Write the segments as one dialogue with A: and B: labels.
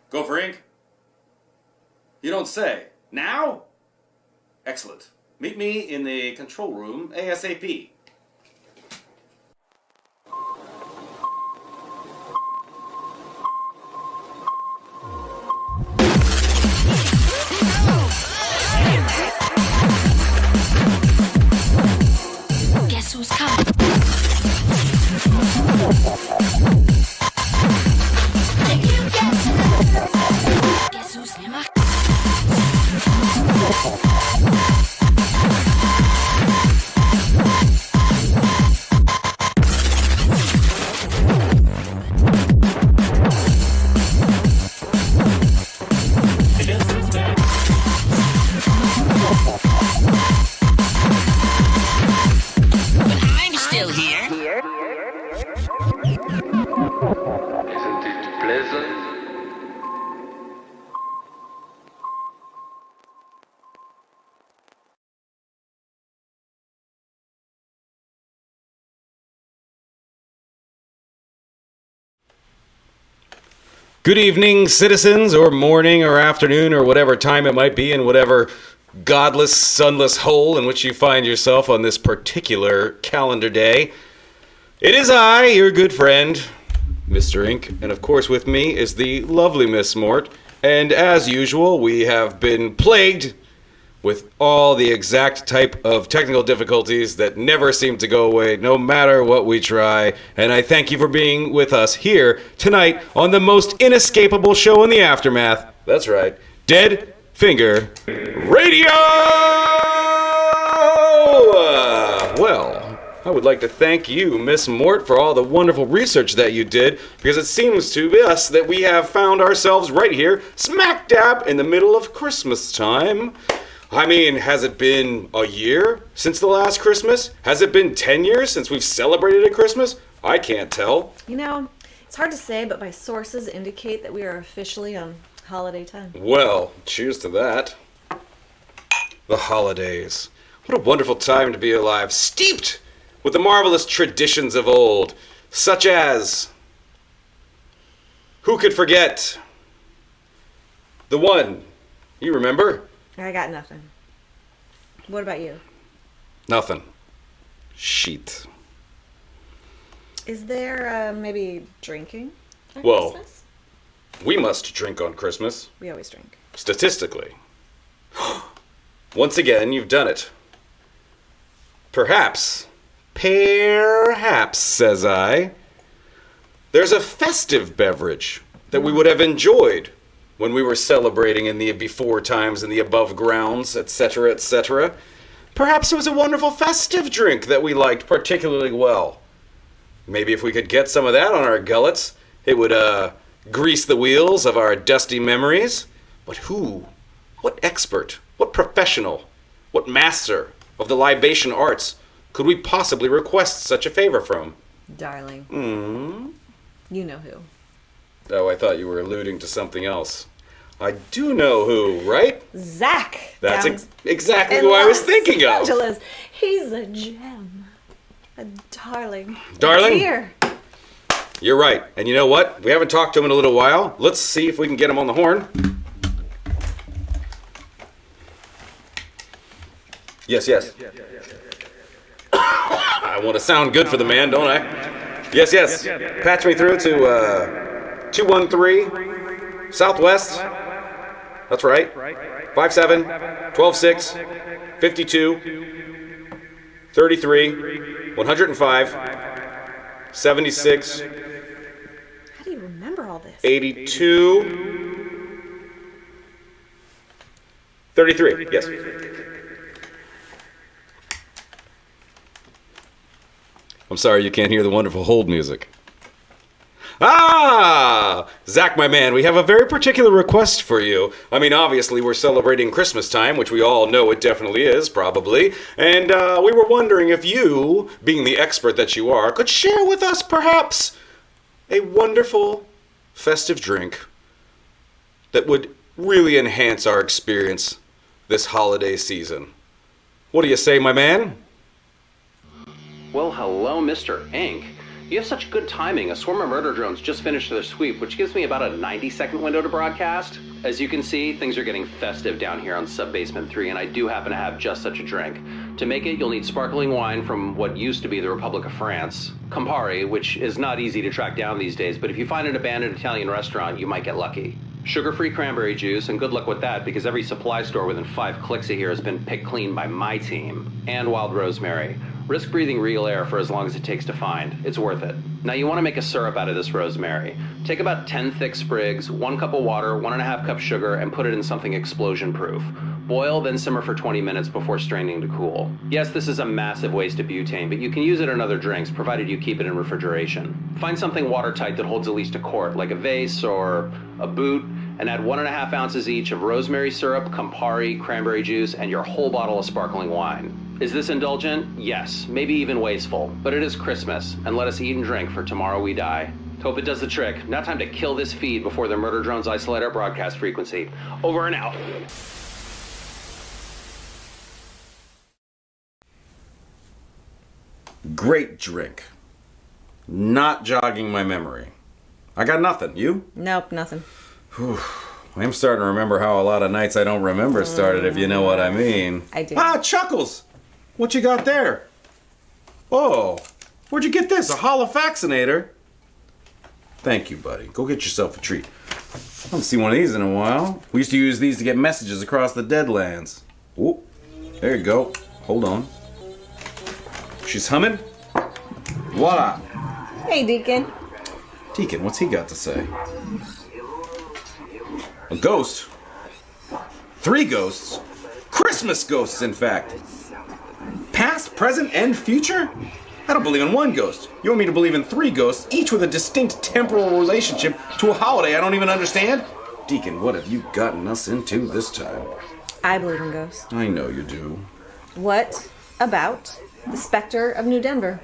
A: Go for ink? You don't say. Now? Excellent. Meet me in the control room ASAP.
B: Guess who's coming? Guess who's gemacht?
C: I'm still here.
D: Isn't it pleasant?
A: Good evening, citizens, or morning, or afternoon, or whatever time it might be in whatever godless, sunless hole in which you find yourself on this particular calendar day. It is I, your good friend, Mr. Ink, and of course with me is the lovely Miss Mort, and as usual, we have been plagued with all the exact type of technical difficulties that never seem to go away, no matter what we try. And I thank you for being with us here tonight on the most inescapable show in the aftermath. That's right, Dead Finger Radio! Well, I would like to thank you, Miss Mort, for all the wonderful research that you did, because it seems to us that we have found ourselves right here, smack dab in the middle of Christmas time. I mean, has it been a year since the last Christmas? Has it been 10 years since we've celebrated a Christmas? I can't tell.
E: You know, it's hard to say, but my sources indicate that we are officially on holiday time.
A: Well, cheers to that. The holidays. What a wonderful time to be alive, steeped with the marvelous traditions of old, such as... Who could forget? The one. You remember?
E: I got nothing. What about you?
A: Nothing. Sheet.
E: Is there maybe drinking on
A: Whoa.
E: Christmas?
A: We must drink on Christmas.
E: We always drink.
A: Statistically. Once again, you've done it. Perhaps, says I, there's a festive beverage that we would have enjoyed when we were celebrating in the before times and the above grounds, etc., etc. Perhaps it was a wonderful festive drink that we liked particularly well. Maybe if we could get some of that on our gullets, it would grease the wheels of our dusty memories. But who? What expert? What professional? What master of the libation arts could we possibly request such a favor from?
E: Darling. You know who.
A: Oh, I thought you were alluding to something else. I do know who, right?
E: Zach.
A: That's exactly who I was thinking of.
E: Angeles. He's a gem. A darling.
A: Darling?
E: Dear.
A: You're right. And you know what? We haven't talked to him in a little while. Let's see if we can get him on the horn. Yes. I want to sound good for the man, don't I? Yes. Patch me through to 213 Southwest. That's right. 57 126 52 33 105 76
E: How do you remember all this?
A: 82 33. Yes. I'm sorry you can't hear the wonderful hold music. Ah! Zach, my man, we have a very particular request for you. I mean, obviously, we're celebrating Christmas time, which we all know it definitely is, probably. And we were wondering if you, being the expert that you are, could share with us, perhaps, a wonderful festive drink that would really enhance our experience this holiday season. What do you say, my man?
F: Well, hello, Mr. Ink. You have such good timing. A swarm of murder drones just finished their sweep, which gives me about a 90-second window to broadcast. As you can see, things are getting festive down here on Sub-Basement 3, and I do happen to have just such a drink. To make it, you'll need sparkling wine from what used to be the Republic of France, Campari, which is not easy to track down these days, but if you find an abandoned Italian restaurant, you might get lucky. Sugar-free cranberry juice, and good luck with that, because every supply store within 5 clicks of here has been picked clean by my team. And wild rosemary. Risk breathing real air for as long as it takes to find. It's worth it. Now you want to make a syrup out of this rosemary. Take about 10 thick sprigs, 1 cup of water, 1.5 cups sugar, and put it in something explosion-proof. Boil, then simmer for 20 minutes before straining to cool. Yes, this is a massive waste of butane, but you can use it in other drinks, provided you keep it in refrigeration. Find something watertight that holds at least a quart, like a vase or a boot, and add 1.5 ounces each of rosemary syrup, Campari, cranberry juice, and your whole bottle of sparkling wine. Is this indulgent? Yes, maybe even wasteful, but it is Christmas, and let us eat and drink, for tomorrow we die. Hope it does the trick. Now time to kill this feed before the murder drones isolate our broadcast frequency. Over and out.
A: Great drink. Not jogging my memory. I got nothing. You?
E: Nope, nothing.
A: I'm starting to remember how a lot of nights I don't remember started, if you know what I mean.
E: I do.
A: Ah, Chuckles! What you got there? Oh, where'd you get this? A holofaxinator? Thank you, buddy. Go get yourself a treat. I haven't seen one of these in a while. We used to use these to get messages across the Deadlands. Oh, there you go. Hold on. She's humming. Voila.
E: Hey, Deacon.
A: Deacon, what's he got to say? A ghost? 3 ghosts? Christmas ghosts, in fact. Past, present, and future? I don't believe in 1 ghost. You want me to believe in 3 ghosts, each with a distinct temporal relationship to a holiday I don't even understand? Deacon, what have you gotten us into this time?
E: I believe in ghosts.
A: I know you do.
E: What about the specter of New Denver?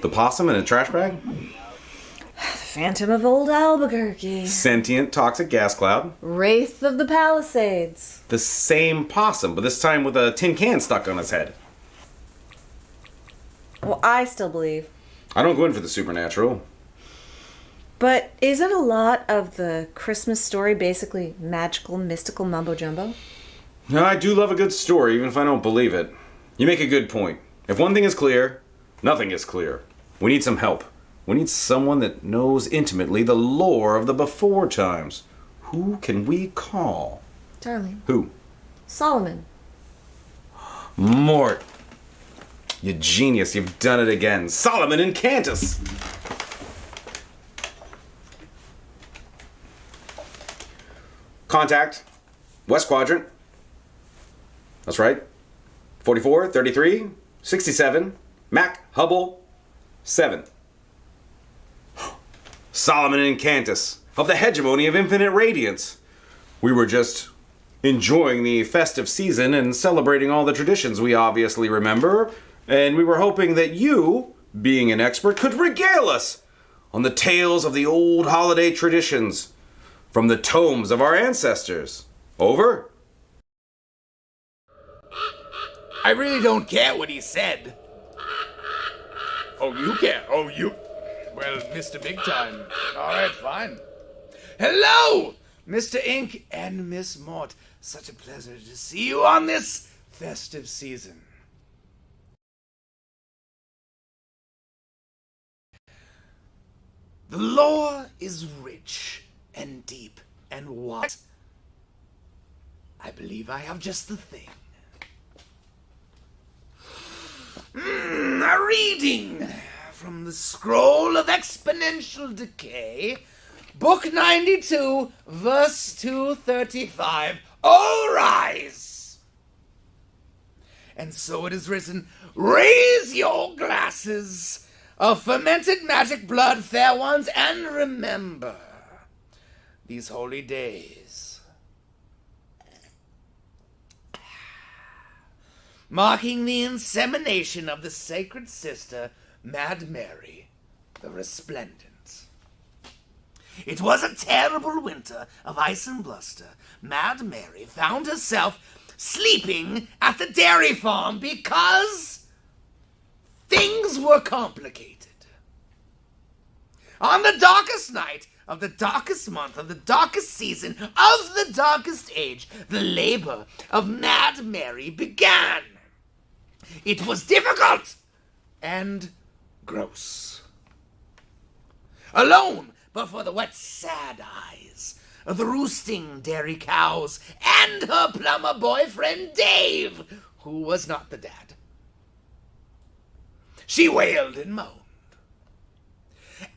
A: The possum in a trash bag?
E: The Phantom of Old Albuquerque.
A: Sentient toxic gas cloud?
E: Wraith of the Palisades.
A: The same possum, but this time with a tin can stuck on his head.
E: Well, I still believe.
A: I don't go in for the supernatural.
E: But isn't a lot of the Christmas story basically magical, mystical mumbo-jumbo?
A: I do love a good story, even if I don't believe it. You make a good point. If one thing is clear, nothing is clear. We need some help. We need someone that knows intimately the lore of the before times. Who can we call?
E: Darling.
A: Who?
E: Solomon.
A: Mort. You genius, you've done it again. Solomon and Cantus. Contact. West Quadrant. That's right. 44, 33, 67, Mac, Hubble, 7. Solomon and Cantus, of the hegemony of infinite radiance. We were just enjoying the festive season and celebrating all the traditions we obviously remember, and we were hoping that you, being an expert, could regale us on the tales of the old holiday traditions from the tomes of our ancestors. Over.
G: I really don't care what he said. Oh, you care? Oh, you... Well, Mr. Big Time. All right, fine. Hello, Mr. Ink and Miss Mort. Such a pleasure to see you on this festive season. The lore is rich and deep and wide. I believe I have just the thing. A reading from the Scroll of Exponential Decay, Book 92, verse 235. All rise! And so it is written, raise your glasses of fermented magic blood, fair ones, and remember these holy days, marking the insemination of the sacred sister, Mad Mary, the Resplendent. It was a terrible winter of ice and bluster. Mad Mary found herself sleeping at the dairy farm because things were complicated. On the darkest night of the darkest month of the darkest season of the darkest age, the labor of Mad Mary began. It was difficult and gross. Alone, but for the wet, sad eyes of the roosting dairy cows and her plumber boyfriend Dave, who was not the dad. She wailed and moaned.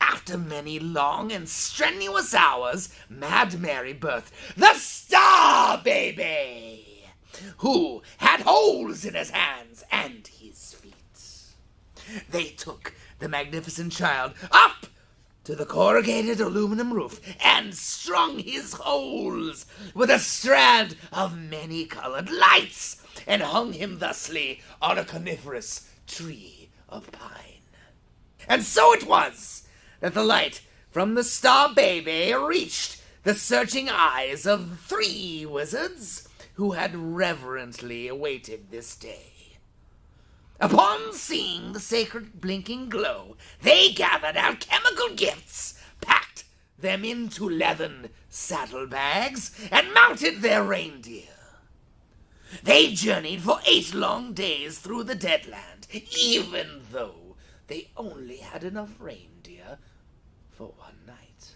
G: After many long and strenuous hours, Mad Mary birthed the Star Baby, who had holes in his hands and his feet. They took the magnificent child up to the corrugated aluminum roof and strung his holes with a strand of many-colored lights and hung him thusly on a coniferous tree of pine. And so it was that the light from the Star Baby reached the searching eyes of 3 wizards who had reverently awaited this day. Upon seeing the sacred blinking glow, they gathered alchemical gifts, packed them into leathern saddlebags and mounted their reindeer. They journeyed for 8 long days through the Deadland, even though they only had enough reindeer for 1 night.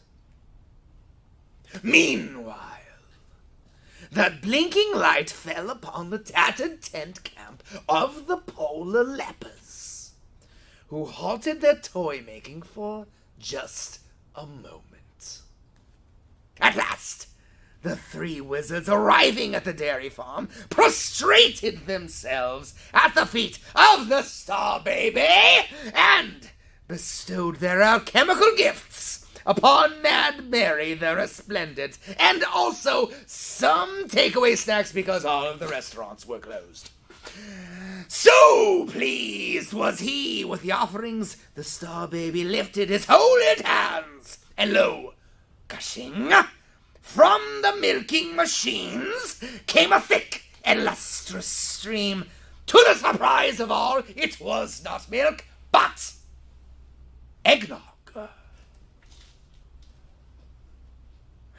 G: Meanwhile, the blinking light fell upon the tattered tent camp of the polar lepers, who halted their toy-making for just a moment. At last, the 3 wizards arriving at the dairy farm prostrated themselves at the feet of the Star Baby and bestowed their alchemical gifts upon Mad Mary the Resplendent, and also some takeaway snacks because all of the restaurants were closed. So pleased was he with the offerings, the Star Baby lifted his holy hands, and lo, gushing from the milking machines came a thick and lustrous stream. To the surprise of all, it was not milk, but eggnog.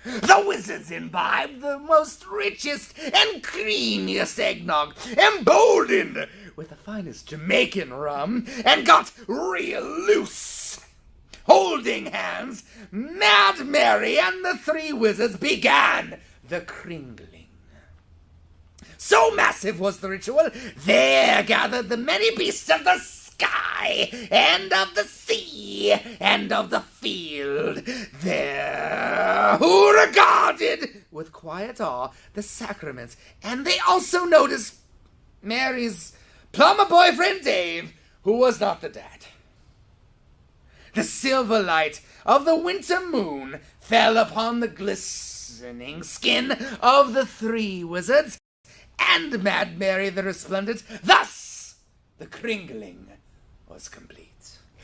G: The wizards imbibed the most richest and creamiest eggnog, emboldened with the finest Jamaican rum, and got real loose. Holding hands, Mad Mary and the 3 wizards began the kringling. So massive was the ritual, there gathered the many beasts of the sky, and of the sea, and of the field, there who regarded with quiet awe the sacraments, and they also noticed Mary's plumber boyfriend Dave, who was not the dad. The silver light of the winter moon fell upon the glistening skin of the 3 wizards and Mad Mary the Resplendent. Thus, the kringling was complete.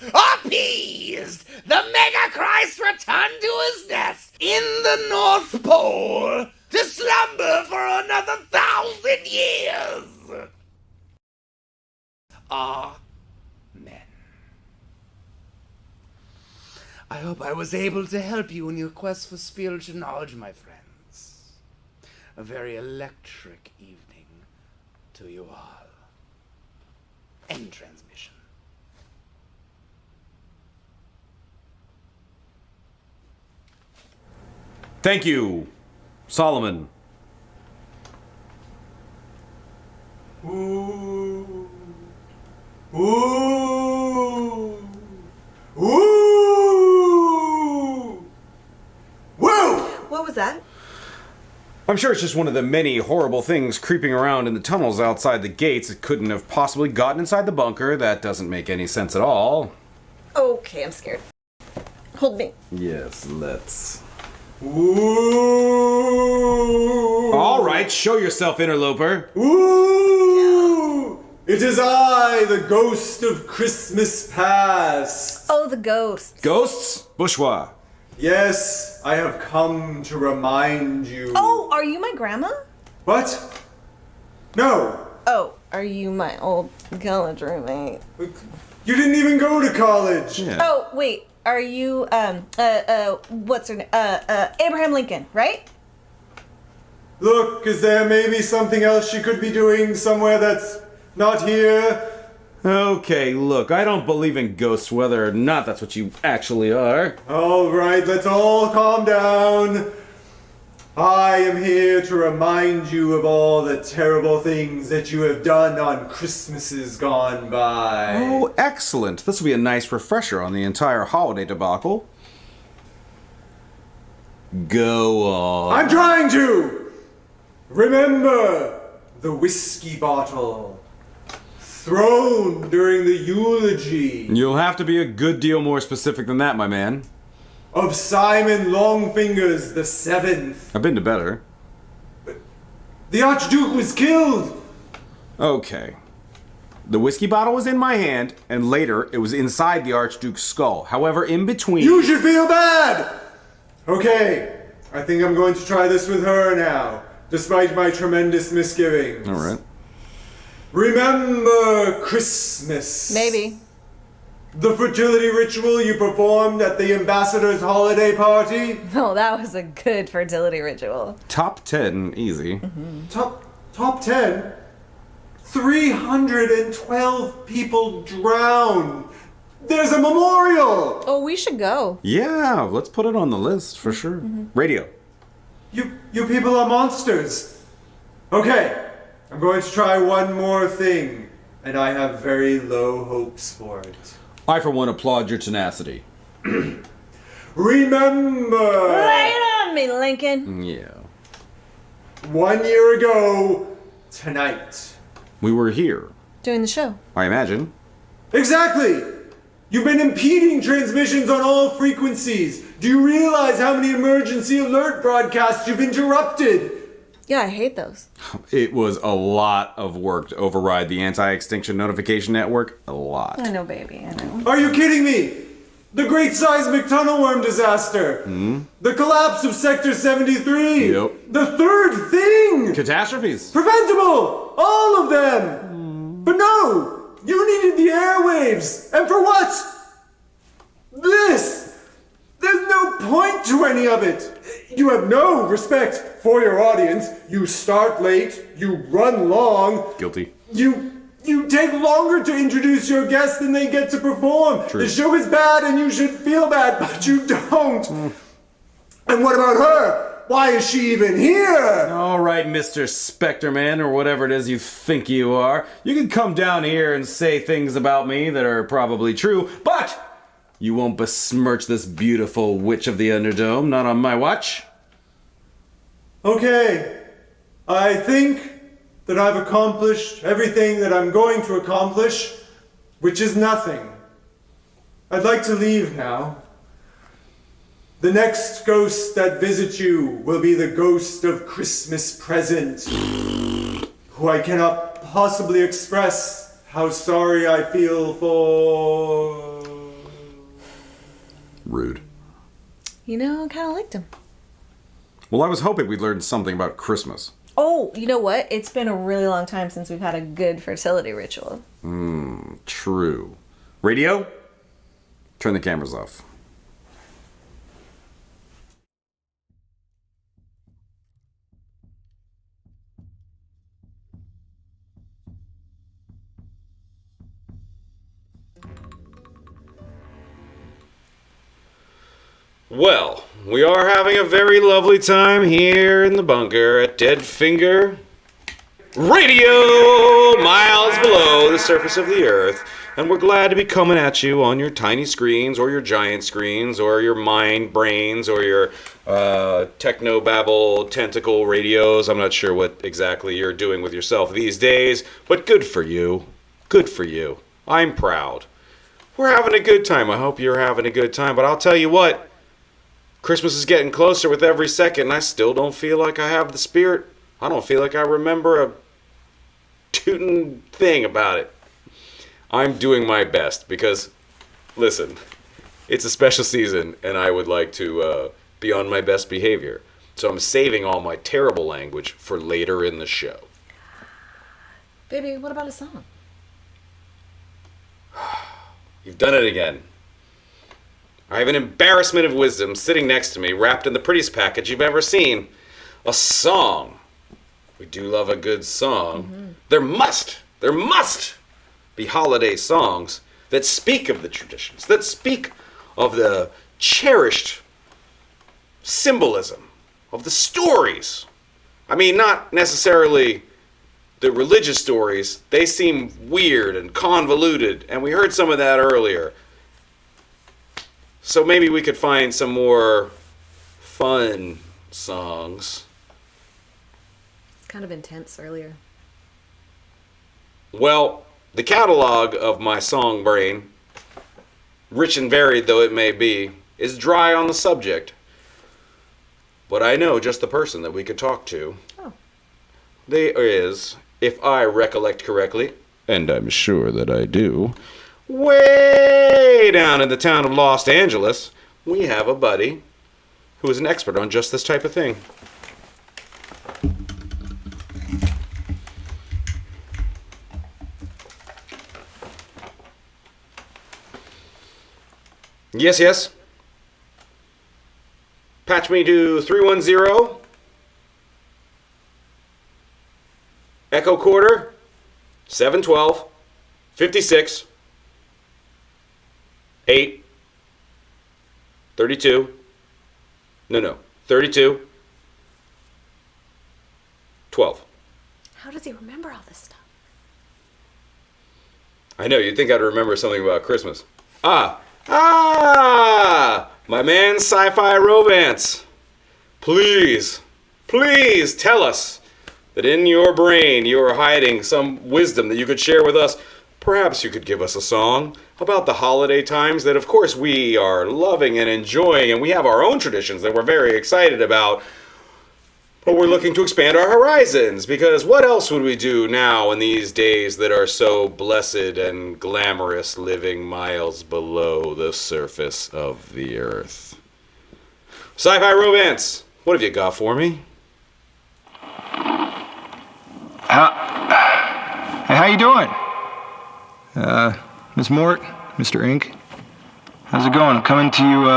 G: Appeased, the Mega Christ returned to his nest in the North Pole to slumber for another 1,000 years. Amen. I hope I was able to help you in your quest for spiritual knowledge, my friends. A very electric evening to you all. End transmission.
A: Thank you, Solomon.
H: Ooh. Ooh. Ooh. Whoa!
E: What was that?
A: I'm sure it's just one of the many horrible things creeping around in the tunnels outside the gates. It couldn't have possibly gotten inside the bunker. That doesn't make any sense at all.
E: Okay, I'm scared. Hold me.
A: Yes, let's.
H: Ooh!
A: All right, show yourself, interloper.
H: Ooh! It is I, the ghost of Christmas past.
E: Oh, the ghosts.
A: Ghosts? Bourgeois.
H: Yes, I have come to remind you.
E: Oh, are you my grandma?
H: What? No.
E: Oh, are you my old college roommate?
H: You didn't even go to college.
A: Yeah.
E: Oh, wait. Are you, what's her name? Abraham Lincoln, right?
H: Look, is there maybe something else she could be doing somewhere that's not here?
A: Okay, look, I don't believe in ghosts whether or not that's what you actually are.
H: All right, let's all calm down. I am here to remind you of all the terrible things that you have done on Christmases gone by.
A: Oh, excellent. This will be a nice refresher on the entire holiday debacle. Go on.
H: I'm trying to! Remember the whiskey bottle thrown during the eulogy
A: You'll have to be a good deal more specific than that, my man.
H: of Simon Longfingers the Seventh.
A: I've been to better.
H: The Archduke was killed!
A: Okay. The whiskey bottle was in my hand, and later it was inside the Archduke's skull. However, in between...
H: You should feel bad! Okay, I think I'm going to try this with her now, despite my tremendous misgivings.
A: All right.
H: Remember Christmas.
E: Maybe.
H: The fertility ritual you performed at the ambassador's holiday party?
E: No, that was a good fertility ritual.
A: Top 10, easy.
H: Top 10? 312 people drowned. There's a memorial!
E: Oh, we should go.
A: Yeah, let's put it on the list for sure. Radio.
H: You people are monsters. Okay, I'm going to try one more thing, and I have very low hopes for it.
A: I, for one, applaud your tenacity.
H: Remember!
E: Right on me, Lincoln.
A: Yeah.
H: 1 year ago, tonight.
A: We were here,
E: Doing the show.
A: I imagine.
H: Exactly! You've been impeding transmissions on all frequencies. Do you realize how many emergency alert broadcasts you've interrupted?
E: Yeah, I hate those.
A: It was a lot of work to override the anti-extinction notification network. A lot.
E: I know, baby, I know.
H: Are you kidding me? The Great Seismic Tunnel Worm disaster. The collapse of Sector 73.
A: Yep.
H: The third thing.
A: Catastrophes.
H: Preventable. All of them. But no, you needed the airwaves. And for what? This. There's no point to any of it. You have no respect for your audience. You start late. You run long.
A: Guilty.
H: You take longer to introduce your guests than they get to perform.
A: True.
H: The show is bad and you should feel bad, but you don't. And what about her? Why is she even here?
A: All right, Mr. Spectre Man, or whatever it is you think you are. You can come down here and say things about me that are probably true, but you won't besmirch this beautiful witch of the Underdome, not on my watch.
H: Okay. I think that I've accomplished everything that I'm going to accomplish, which is nothing. I'd like to leave now. The next ghost that visits you will be the ghost of Christmas Present, who I cannot possibly express how sorry I feel for.
A: Rude.
E: You know, I kind of liked him.
A: Well, I was hoping we'd learn something about Christmas.
E: Oh, you know what? It's been a really long time since we've had a good fertility ritual.
A: True. Radio? Turn the cameras off. Well, we are having a very lovely time here in the bunker at Dead Finger Radio, miles below the surface of the earth. And we're glad to be coming at you on your tiny screens or your giant screens or your mind brains or your technobabble tentacle radios. I'm not sure what exactly you're doing with yourself these days, but good for you. Good for you. I'm proud. We're having a good time. I hope you're having a good time. But I'll tell you what, Christmas is getting closer with every second, and I still don't feel like I have the spirit. I don't feel like I remember a tootin' thing about it. I'm doing my best because, listen, it's a special season, and I would like to be on my best behavior. So I'm saving all my terrible language for later in the show.
E: Baby, what about a song?
A: You've done it again. I have an embarrassment of wisdom sitting next to me, wrapped in the prettiest package you've ever seen. A song. We do love a good song. Mm-hmm. There must be holiday songs that speak of the traditions, that speak of the cherished symbolism, of the stories. I mean, not necessarily the religious stories. They seem weird and convoluted, and we heard some of that earlier. So maybe we could find some more fun songs.
E: It's kind of intense earlier.
A: Well, the catalog of my song brain, rich and varied though it may be, is dry on the subject. But I know just the person that we could talk to.
E: Oh.
A: There is, if I recollect correctly, and I'm sure that I do, way down in the town of Los Angeles, we have a buddy who is an expert on just this type of thing. Yes, yes. Patch me to 310. Echo quarter. 712. 56. 8. 32. No. 32. 12.
E: How does he remember all this stuff?
A: I know, you'd think I'd remember something about Christmas. My man Sci-Fi Romance. Please tell us that in your brain you are hiding some wisdom that you could share with us. Perhaps you could give us a song about the holiday times that, of course, we are loving and enjoying, and we have our own traditions that we're very excited about. But we're looking to expand our horizons, because what else would we do now in these days that are so blessed and glamorous, living miles below the surface of the earth? Sci-Fi Romance, what have you got for me?
I: How you doing? Miss Mort, Mr. Ink. How's it going? I'm coming to you,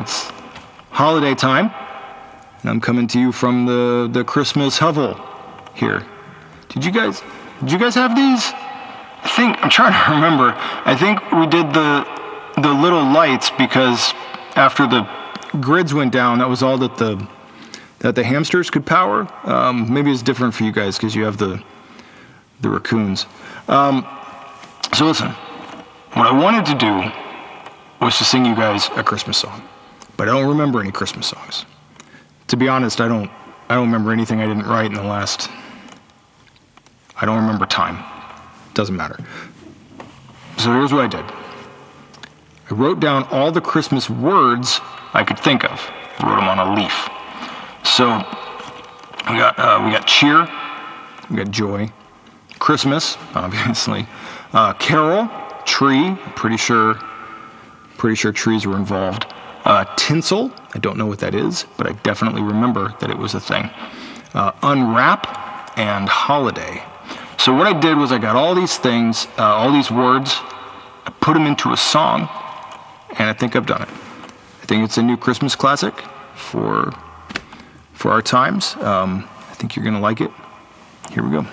I: it's holiday time. And I'm coming to you from the Christmas hovel here. Did you guys have these? I'm trying to remember. I think we did the little lights because after the grids went down, that was all that the hamsters could power. Maybe it's different for you guys because you have the raccoons. So listen, what I wanted to do was to sing you guys a Christmas song, but I don't remember any Christmas songs. To be honest, I don't remember anything I didn't write in the last. I don't remember time. Doesn't matter. So here's what I did. I wrote down all the Christmas words I could think of. I wrote them on a leaf. So we got cheer, we got joy, Christmas, obviously, carol, tree. I'm pretty sure trees were involved. Tinsel, I don't know what that is, but I definitely remember that it was a thing. Unwrap and holiday. So what I did was I got all these things, all these words, I put them into a song, and I think I've done it. I think it's a new Christmas classic for our times. I think you're gonna like it. Here we go.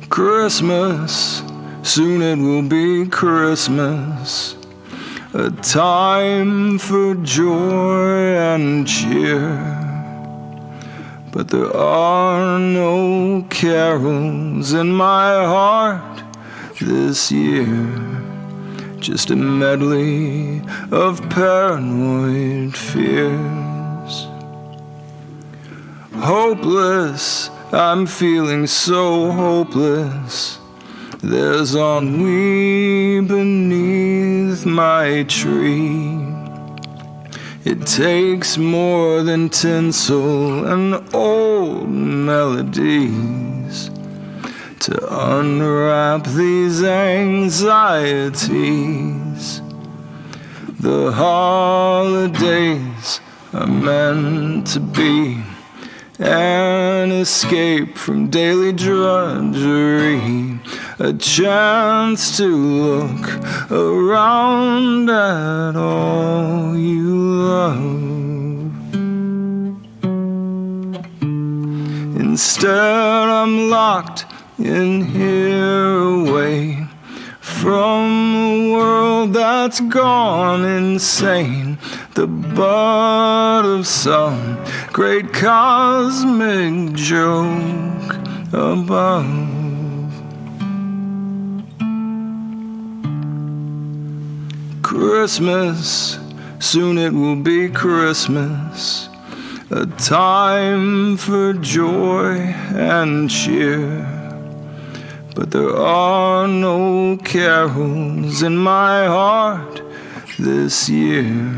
I: Christmas, soon it will be Christmas, a time for joy and cheer. But there are no carols in my heart this year, just a medley of paranoid fears. Hopeless, I'm feeling so hopeless. There's ennui beneath my tree. It takes more than tinsel and old melodies to unwrap these anxieties. The holidays are meant to be an escape from daily drudgery, a chance to look around at all you love. Instead, I'm locked in here away from a world that's gone insane, the butt of some great cosmic joke above. Christmas, soon it will be Christmas, a time for joy and cheer. But there are no carols in my heart this year,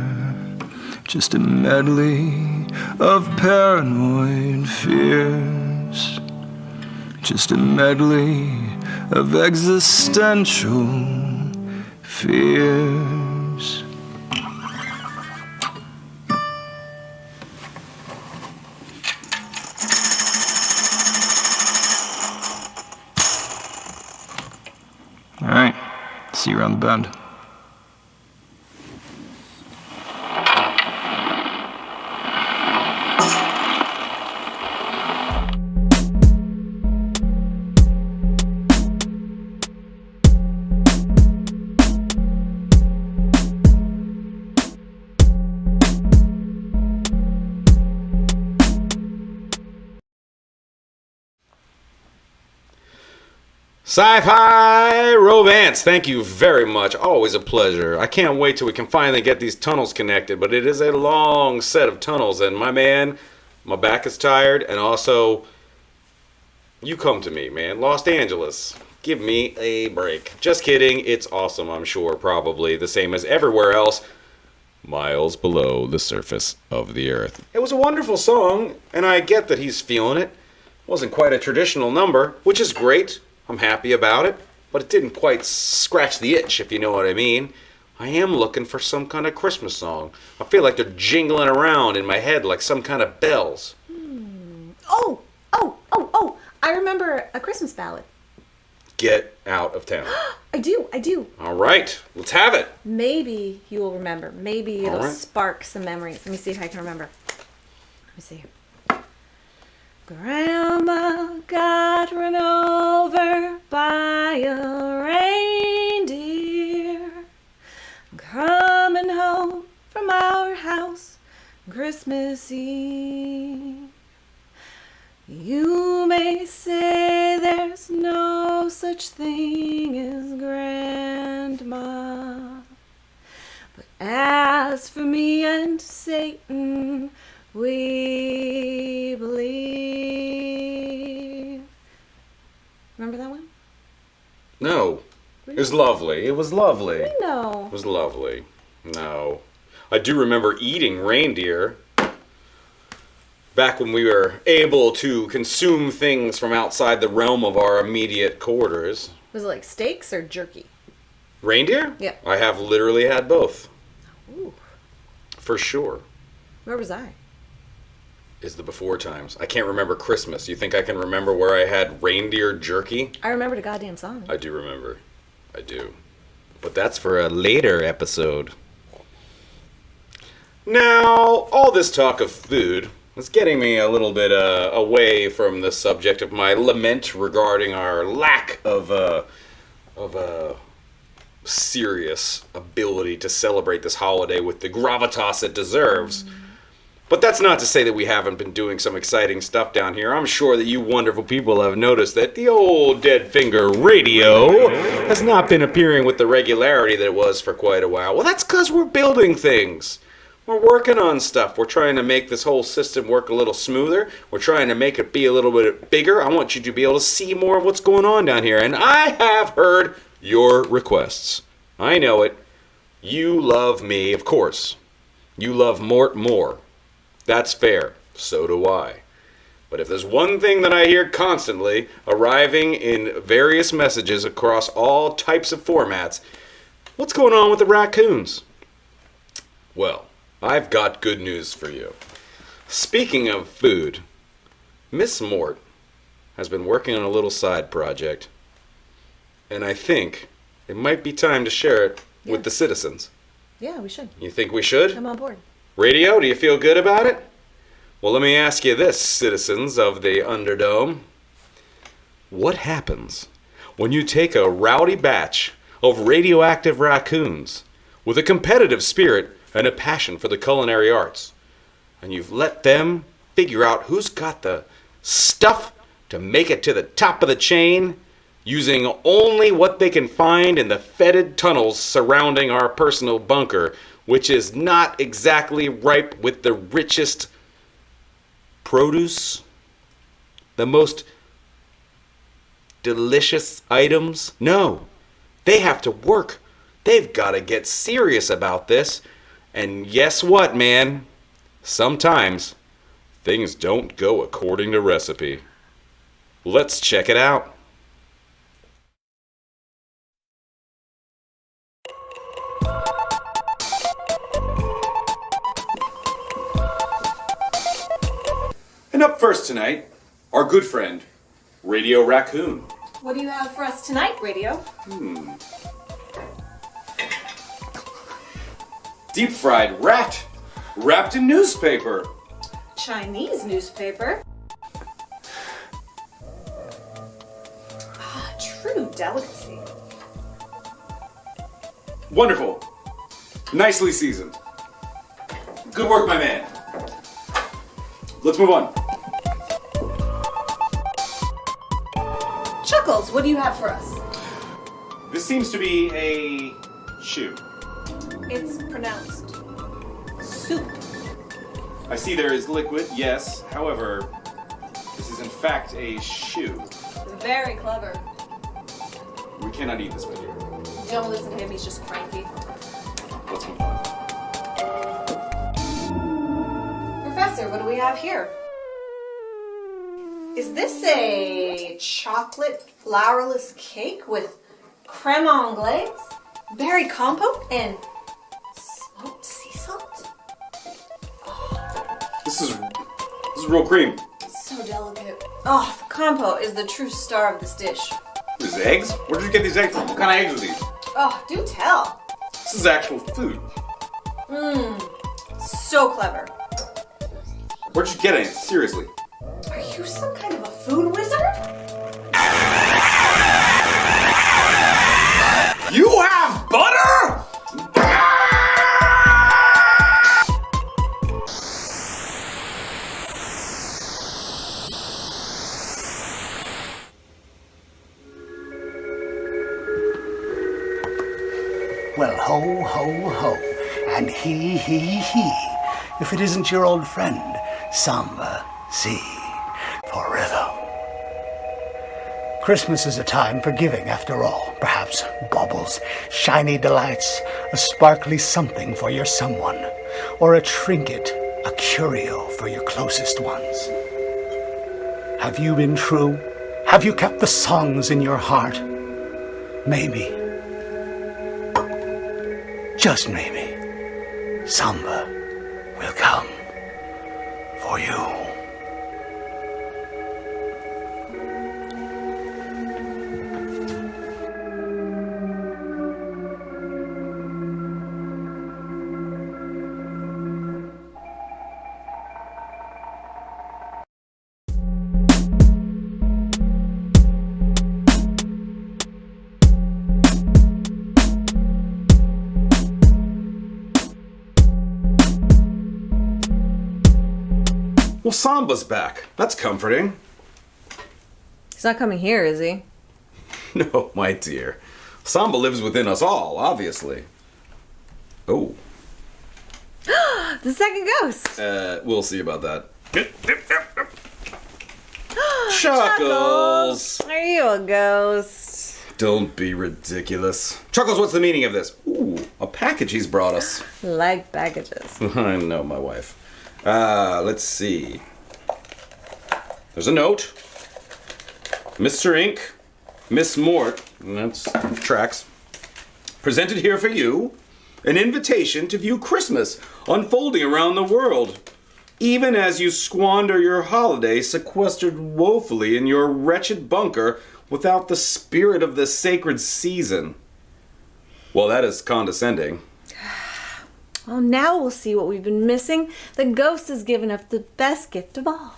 I: just a medley of paranoid fears, just a medley of existential fears. see you around the bend.
A: Sci-fi romance, thank you very much. Always a pleasure. I can't wait till we can finally get these tunnels connected, but it is a long set of tunnels, and my man, my back is tired, and also, you come to me, man. Los Angeles, give me a break. Just kidding, it's awesome, I'm sure, probably the same as everywhere else, miles below the surface of the earth. It was a wonderful song, and I get that he's feeling it. Wasn't quite a traditional number, which is great. I'm happy about it, but it didn't quite scratch the itch, if you know what I mean. I am looking for some kind of Christmas song. I feel like they're jingling around in my head like some kind of bells.
E: Oh! I remember a Christmas ballad.
A: Get out of town.
E: I do.
A: All right, let's have it.
E: Maybe you will remember. Maybe it'll
A: All right.
E: spark some memories. Let me see if I can remember. Let me see. Grandma got run over by a reindeer coming home from our house Christmas Eve. You may say there's no such thing as grandma, but as for me and Satan, we believe. Remember that one?
A: No. It was lovely. It was lovely.
E: I know.
A: It was lovely. No. I do remember eating reindeer back when we were able to consume things from outside the realm of our immediate quarters.
E: Was it like steaks or jerky?
A: Reindeer?
E: Yeah.
A: I have literally had both.
E: Ooh.
A: For sure.
E: Where was I?
A: Is the before times. I can't remember Christmas. You think I can remember where I had reindeer jerky?
E: I remembered a goddamn song.
A: I do remember. I do. But that's for a later episode. Now, all this talk of food is getting me a little bit away from the subject of my lament regarding our lack of serious ability to celebrate this holiday with the gravitas it deserves. But that's not to say that we haven't been doing some exciting stuff down here. I'm sure that you wonderful people have noticed that the old Dead Finger Radio has not been appearing with the regularity that it was for quite a while. Well, that's because we're building things. We're working on stuff. We're trying to make this whole system work a little smoother. We're trying to make it be a little bit bigger. I want you to be able to see more of what's going on down here. And I have heard your requests. I know it. You love me, of course. You love Mort more. That's fair. So do I. But if there's one thing that I hear constantly arriving in various messages across all types of formats, what's going on with the raccoons? Well, I've got good news for you. Speaking of food, Miss Mort has been working on a little side project, and I think it might be time to share it with the citizens.
E: Yeah, we should.
A: You think we should?
E: I'm on board.
A: Radio, do you feel good about it? Well, let me ask you this, citizens of the Underdome. What happens when you take a rowdy batch of radioactive raccoons with a competitive spirit and a passion for the culinary arts, and you've let them figure out who's got the stuff to make it to the top of the chain, using only what they can find in the fetid tunnels surrounding our personal bunker, which is not exactly ripe with the richest produce, the most delicious items. No, they have to work. They've got to get serious about this. And guess what, man? Sometimes things don't go according to recipe. Let's check it out. And up first tonight, our good friend, Radio Raccoon.
E: What do you have for us tonight, Radio?
A: Deep fried rat, wrapped in newspaper.
E: Chinese newspaper. True delicacy.
A: Wonderful. Nicely seasoned. Good work, my man. Let's move on.
E: Chuckles, what do you have for us?
A: This seems to be a shoe.
E: It's pronounced soup.
A: I see there is liquid, yes. However, this is in fact a shoe.
E: Very clever.
A: We cannot eat this with you.
E: Don't listen to him, he's just cranky.
A: Let's move on.
E: Professor, what do we have here? Is this a chocolate flourless cake with creme anglaise, berry compote, and smoked sea salt?
A: This is real cream.
E: So delicate. Oh, the compote is the true star of this dish.
A: These eggs? Where did you get these eggs from? What kind of eggs are these?
E: Oh, do tell.
A: This is actual food.
E: So clever.
A: Where'd you get it? Seriously.
E: Are you some kind of a food wizard?
A: You have butter?
J: Well, ho, ho, ho, and he, if it isn't your old friend, Samba, C, for rhythm. Christmas is a time for giving, after all. Perhaps baubles, shiny delights, a sparkly something for your someone, or a trinket, a curio for your closest ones. Have you been true? Have you kept the songs in your heart? Maybe, just maybe, Samba will come for you.
A: Well, Samba's back. That's comforting.
E: He's not coming here, is he?
A: No, my dear. Samba lives within us all, obviously. Oh.
E: The second ghost.
A: We'll see about that. Chuckles!
E: Are you a ghost?
A: Don't be ridiculous. Chuckles, what's the meaning of this? Ooh, a package he's brought us.
E: Like packages.
A: I know, my wife. Let's see. There's a note. Mr. Ink, Miss Mort, that's tracks, presented here for you an invitation to view Christmas unfolding around the world, even as you squander your holiday sequestered woefully in your wretched bunker without the spirit of the sacred season. Well, that is condescending.
E: Well, now we'll see what we've been missing. The ghost has given us the best gift of all.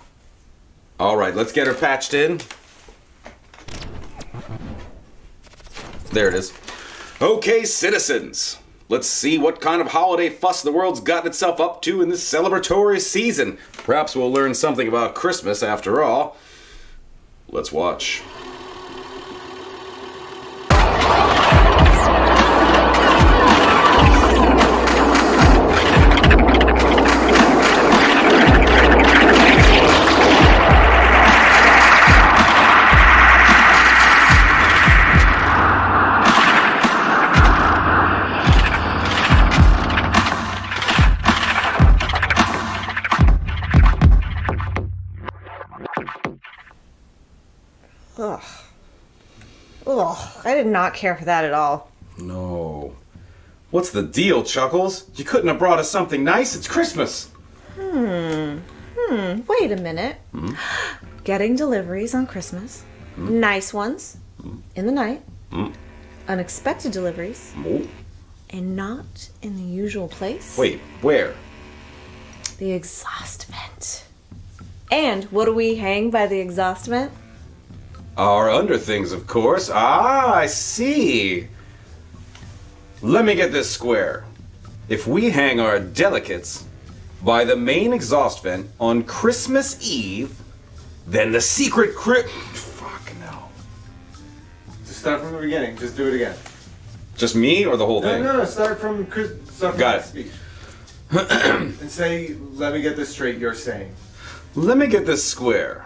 A: All right, let's get her patched in. There it is. Okay, citizens. Let's see what kind of holiday fuss the world's gotten itself up to in this celebratory season. Perhaps we'll learn something about Christmas after all. Let's watch.
E: Ugh. Ugh. I did not care for that at all.
A: No. What's the deal, Chuckles? You couldn't have brought us something nice? It's Christmas.
E: Wait a minute. Getting deliveries on Christmas. Nice ones. In the night. Unexpected deliveries. and not in the usual place.
A: Wait, where?
E: The exhaust vent. And what do we hang by the exhaust vent?
A: Our underthings, of course. Ah, I see. Let me get this square. If we hang our delicates by the main exhaust vent on Christmas Eve, then the secret Fuck no.
H: Just start from the beginning. Just do it again.
A: Just me or the whole thing?
H: No. Start from
A: Got it.
H: speech. And say, let me get this straight. You're saying.
A: Let me get this square.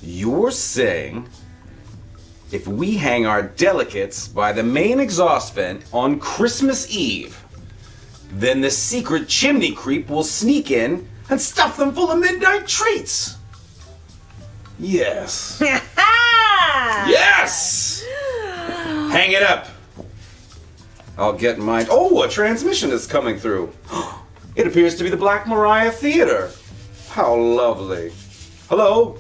A: You're saying if we hang our delicates by the main exhaust vent on Christmas Eve, then the secret chimney creep will sneak in and stuff them full of midnight treats. Yes. Yes! Hang it up. I'll get mine. Oh, a transmission is coming through. It appears to be the Black Mariah Theater. How lovely. Hello?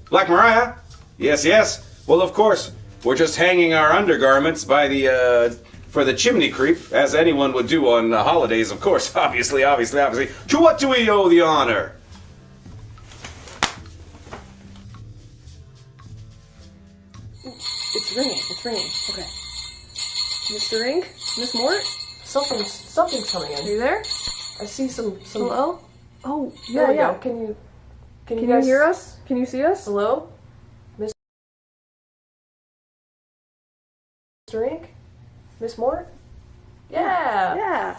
A: Black Mariah? Yes, yes. Well, of course. We're just hanging our undergarments by the, for the chimney creep, as anyone would do on holidays, of course. Obviously. To what do we owe the honor?
K: It's ringing. Okay. Mr. Ink? Miss Mort? Something's coming in. Are you there? I see some... Hello? Oh, yeah. Can you guys hear us? Can you see us? Hello? Mr. Ink? Miss Mort? Yeah.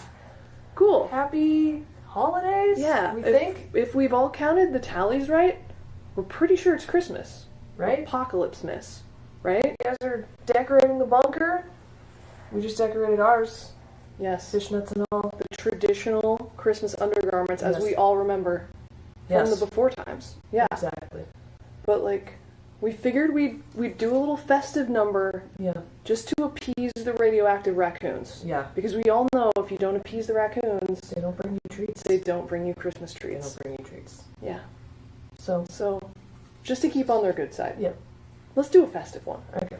K: Cool. Happy holidays? Yeah. We think? If we've all counted the tallies right, we're pretty sure it's Christmas. Right? Apocalypse-miss. Right? You guys are decorating the bunker. We just decorated ours. Yes. Fishnets and all. The traditional Christmas undergarments, as we all remember from the before times. Yeah. Exactly. But, like, we figured we'd do a little festive number. Yeah. Just to appease the radioactive raccoons. Yeah. Because we all know if you don't appease the raccoons, they don't bring you treats. They don't bring you Christmas treats. They don't bring you treats. Yeah. So, just to keep on their good side. Yeah. Let's do a festive one. Okay.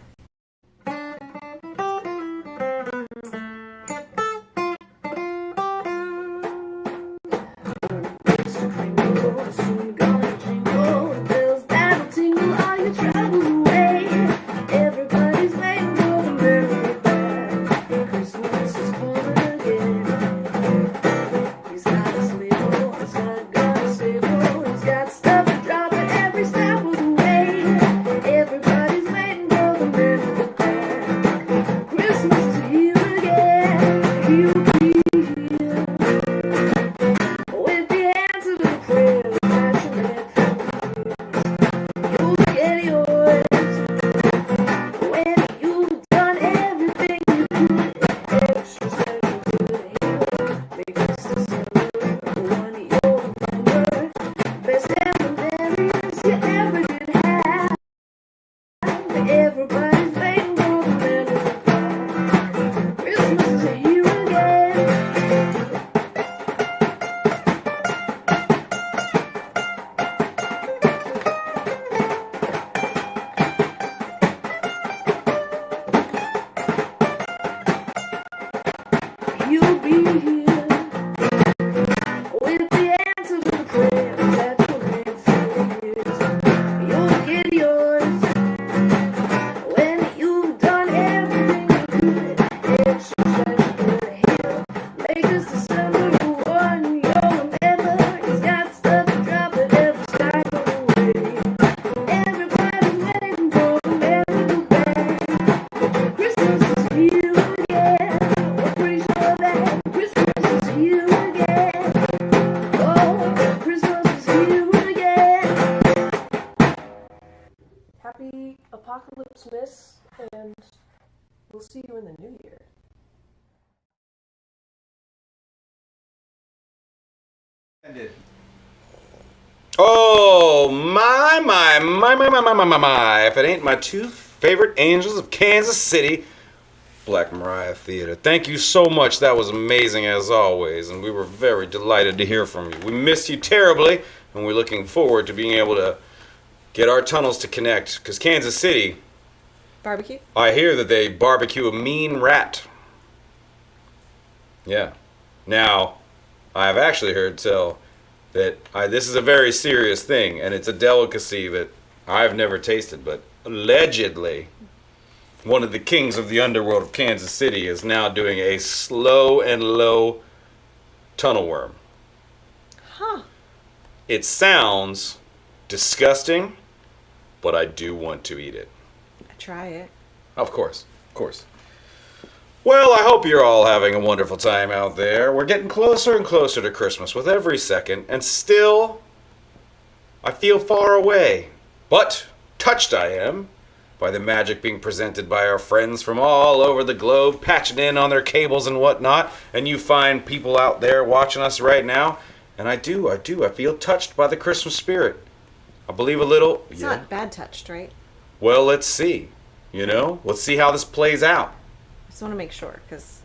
K: Apocalypse-miss, and we'll see you in the new year.
A: Oh, my. If it ain't my two favorite angels of Kansas City, Black Mariah Theater. Thank you so much. That was amazing as always, and we were very delighted to hear from you. We missed you terribly, and we're looking forward to being able to get our tunnels to connect, because Kansas City...
E: Barbecue?
A: I hear that they barbecue a mean rat. Yeah. Now, I've actually heard tell that this is a very serious thing, and it's a delicacy that I've never tasted, but allegedly, one of the kings of the underworld of Kansas City is now doing a slow and low tunnel worm.
E: Huh.
A: It sounds disgusting, but I do want to eat it.
E: Try it.
A: Of course, of course. Well, I hope you're all having a wonderful time out there. We're getting closer and closer to Christmas with every second, and still, I feel far away. But touched I am by the magic being presented by our friends from all over the globe, patching in on their cables and whatnot, and you fine people out there watching us right now. And I feel touched by the Christmas spirit. I believe a little.
E: It's not bad touched, right?
A: Well, let's see. Let's see how this plays out.
E: I just want to make sure, because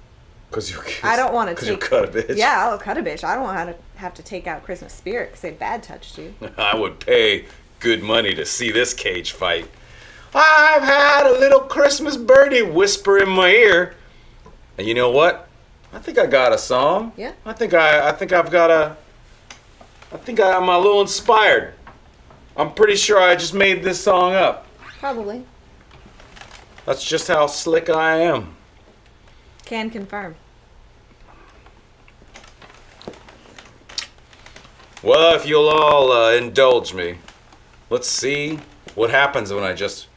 A: I
E: don't want to
A: take. Because you'll cut a bitch.
E: Yeah, I'll cut a bitch. I don't want to have to take out Christmas spirit because they bad touched you.
A: I would pay good money to see this cage fight. I've had a little Christmas birdie whisper in my ear, and you know what? I think I got a song.
E: Yeah.
A: I think I'm a little inspired. I'm pretty sure I just made this song up.
E: Probably.
A: That's just how slick I am.
E: Can confirm.
A: Well, if you'll all indulge me, let's see what happens when I just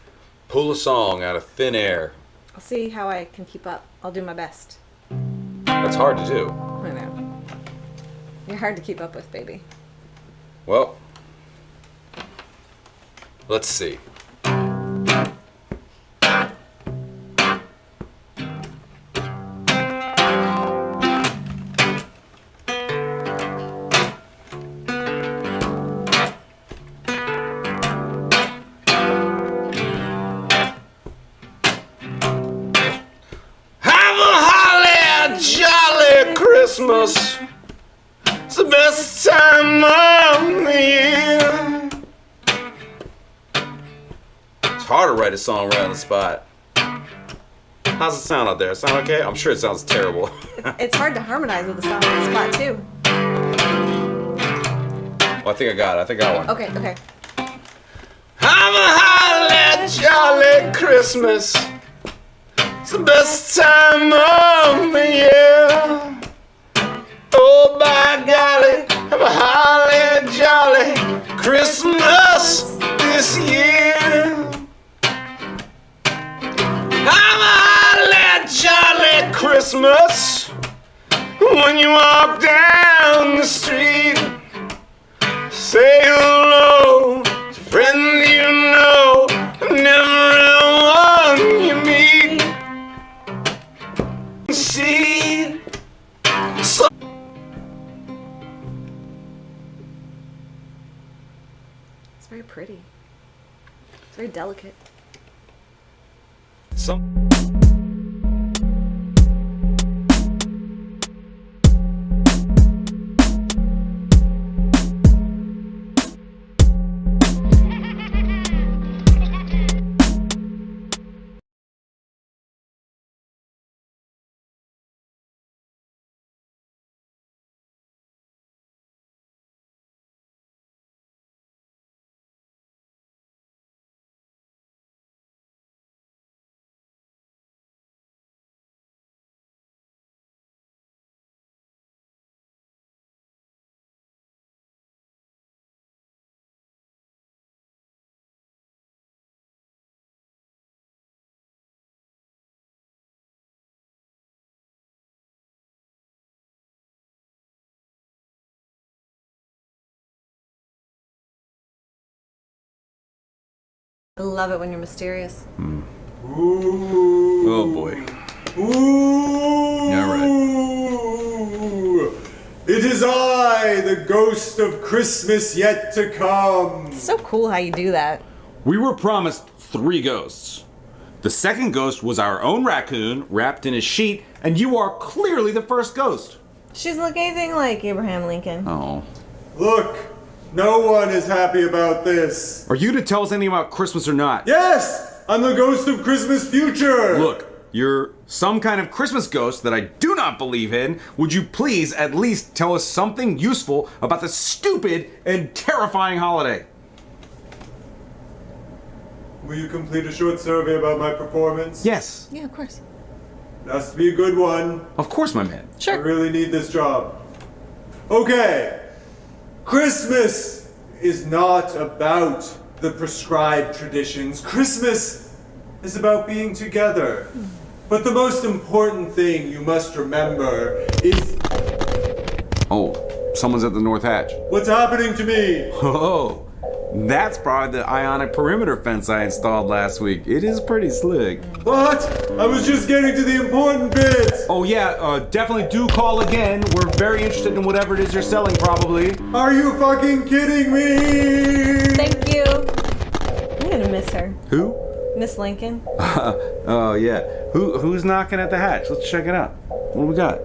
A: pull a song out of thin air.
E: I'll see how I can keep up. I'll do my best.
A: That's hard to do.
E: I know. You're hard to keep up with, baby.
A: Well, let's see. Christmas, it's the best time of the year. It's hard to write a song right on the spot. How's it sound out there? Sound okay? I'm sure it sounds terrible.
E: It's hard to harmonize with a song on the spot too.
A: Well, I think I got it. I think I got one.
E: Okay.
A: Have a holly jolly Christmas. It's the best time of the year. Oh, by golly, have a holly jolly Christmas this year. Have a holly jolly Christmas when you walk down the street. Say hello to friend you know, and everyone you meet. See.
E: It's very pretty. It's very delicate. I love it when you're mysterious.
A: Ooh. Oh boy.
H: Ooh.
A: Yeah, right.
H: It is I, the ghost of Christmas yet to come.
E: It's so cool how you do that.
A: We were promised 3 ghosts. The second ghost was our own raccoon wrapped in a sheet, and you are clearly the first ghost.
E: She doesn't look anything like Abraham Lincoln.
A: Oh.
H: Look, no one is happy about this.
A: Are you to tell us anything about Christmas or not?
H: Yes! I'm the ghost of Christmas future!
A: Look, you're some kind of Christmas ghost that I do not believe in, would you please at least tell us something useful about this stupid and terrifying holiday?
H: Will you complete a short survey about my performance?
A: Yes.
E: Yeah, of course.
H: It has to be a good one.
A: Of course, my man.
E: Sure.
H: I really need this job. Okay. Christmas is not about the prescribed traditions. Christmas is about being together. But the most important thing you must remember is...
A: Oh, someone's at the north hatch.
H: What's happening to me?
A: Oh, that's probably the ionic perimeter fence I installed last week. It is pretty slick.
H: What? I was just getting to the important bits.
A: Oh yeah, definitely do call again. We're very interested in whatever it is you're selling, probably.
H: Are you fucking kidding me?
E: Thank you. I'm gonna miss her.
A: Who?
E: Miss Lincoln.
A: Oh yeah. Who's knocking at the hatch? Let's check it out. What do we got?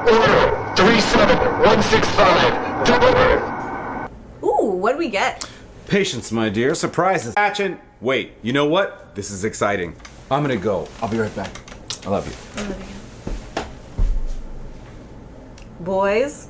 L: Order 37165. Delivered.
E: Ooh, what do we get?
A: Patience, my dear. Surprises. Hatching. Wait, you know what? This is exciting. I'm gonna go. I'll be right back. I love you.
E: I love you. Boys.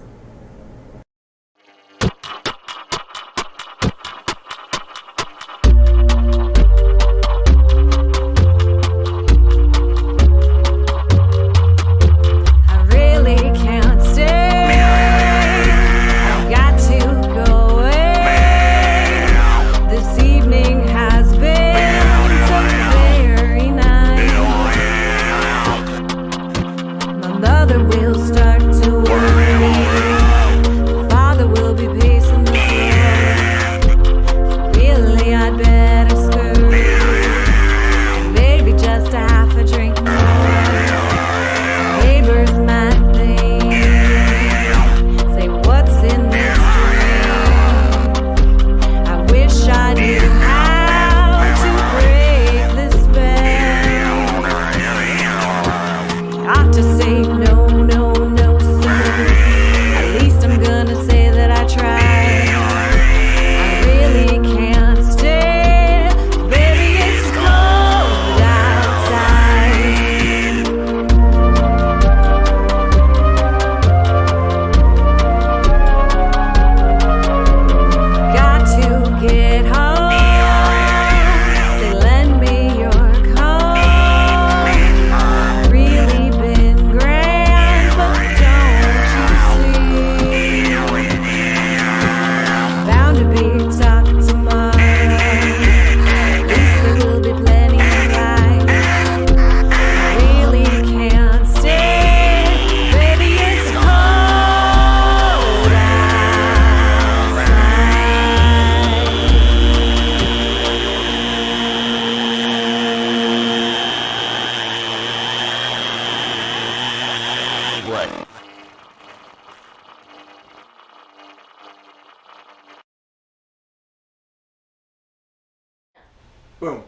H: Boom.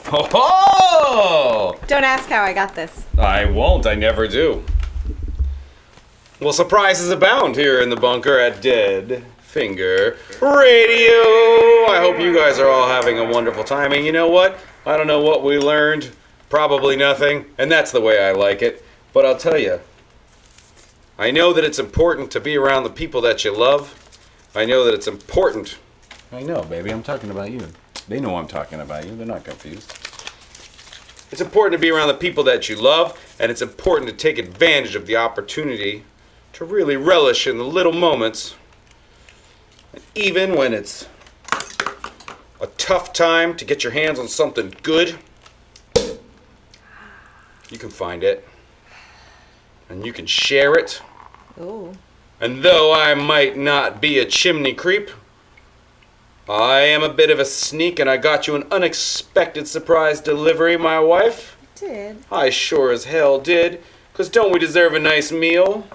A: Ho ho!
E: Don't ask how I got this.
A: I won't. I never do. Well, surprises abound here in the bunker at Dead Finger Radio. I hope you guys are all having a wonderful time. And you know what? I don't know what we learned. Probably nothing. And that's the way I like it. But I'll tell you, I know that it's important to be around the people that you love. I know that it's important. I know, baby. I'm talking about you. They know I'm talking about you. They're not confused. It's important to be around the people that you love, and it's important to take advantage of the opportunity to really relish in the little moments. And even when it's a tough time to get your hands on something good, you can find it. And you can share it.
E: Ooh.
A: And though I might not be a chimney creep, I am a bit of a sneak, and I got you an unexpected surprise delivery, my wife.
E: Did.
A: I sure as hell did. 'Cause don't we deserve a nice meal?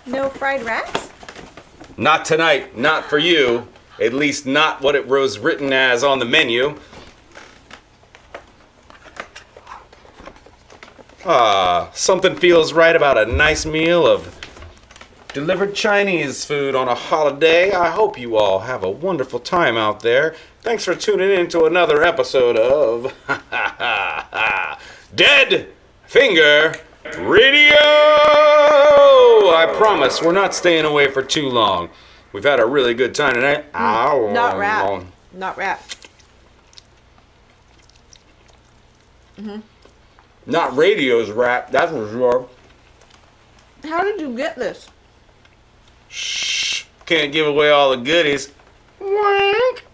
E: No fried rat?
A: Not tonight, not for you. At least not what it was written as on the menu. Something feels right about a nice meal of delivered Chinese food on a holiday. I hope you all have a wonderful time out there. Thanks for tuning in to another episode of Dead Finger Radio. I promise we're not staying away for too long. We've had a really good time tonight.
E: Not rap. Not rap.
A: Not radio's rap, that's for sure.
E: How did you get this?
A: Shh. Can't give away all the goodies. Wink.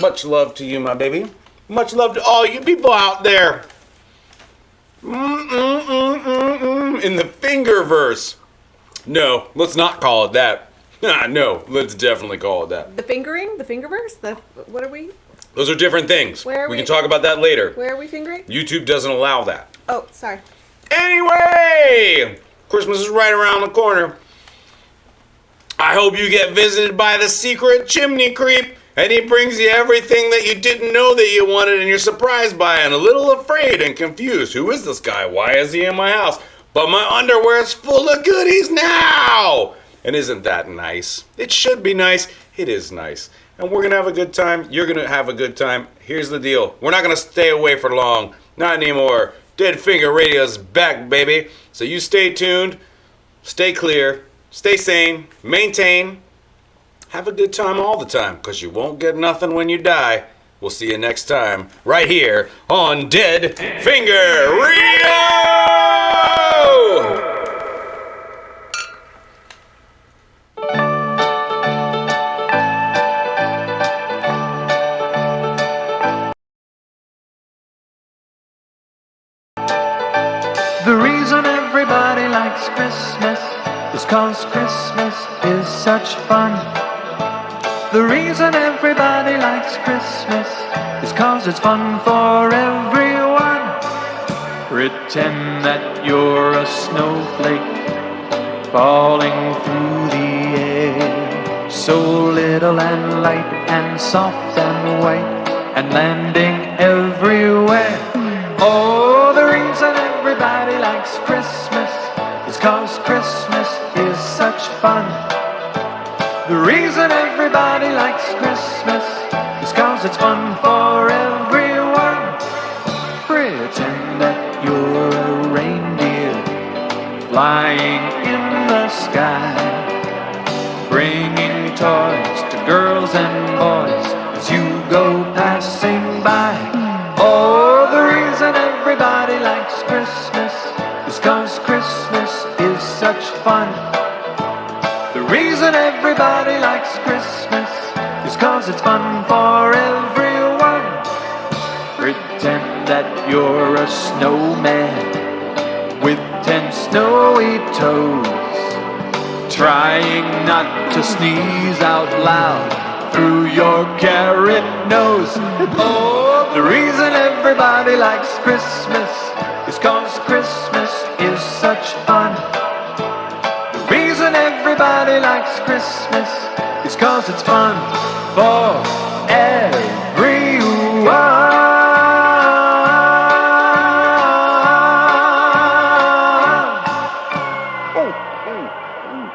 A: Much love to you, my baby. Much love to all you people out there. In the Fingerverse. No, let's not call it that. No, let's definitely call it that.
E: The fingering? The Fingerverse? What are we?
A: Those are different things.
E: Where are
A: we
E: we?
A: can talk about that later.
E: Where are we fingering?
A: YouTube doesn't allow that.
E: Oh, sorry.
A: Anyway, Christmas is right around the corner. I hope you get visited by the secret chimney creep, and he brings you everything that you didn't know that you wanted, and you're surprised by it, and a little afraid and confused. Who is this guy? Why is he in my house? But my underwear's full of goodies now! And isn't that nice? It should be nice. It is nice. And we're going to have a good time. You're going to have a good time. Here's the deal. We're not going to stay away for long. Not anymore. Dead Finger Radio's back, baby. So you stay tuned. Stay clear. Stay sane. Maintain. Have a good time all the time, because you won't get nothing when you die. We'll see you next time, right here on Dead Finger Radio!
M: The reason everybody likes Christmas is 'cause Christmas is such fun. The reason everybody likes Christmas is 'cause it's fun for everyone. Pretend that you're a snowflake falling through the air, so little and light and soft and white and landing everywhere. Oh, the reason everybody likes Christmas is 'cause Christmas is such fun. The reason everybody likes Christmas is 'cause it's fun for everyone. Pretend that you're a reindeer flying in the sky, bringing toys to girls and boys as you go passing by. Oh, the reason everybody likes Christmas is 'cause Christmas is such fun. The reason everybody likes Christmas is 'cause it's fun for everyone. Pretend that you're a snowman with 10 snowy toes, trying not to sneeze out loud through your carrot nose. Oh, the reason everybody likes Christmas is 'cause Christmas is such fun. The reason everybody likes Christmas is 'cause it's fun for everyone. Oh, oh, oh.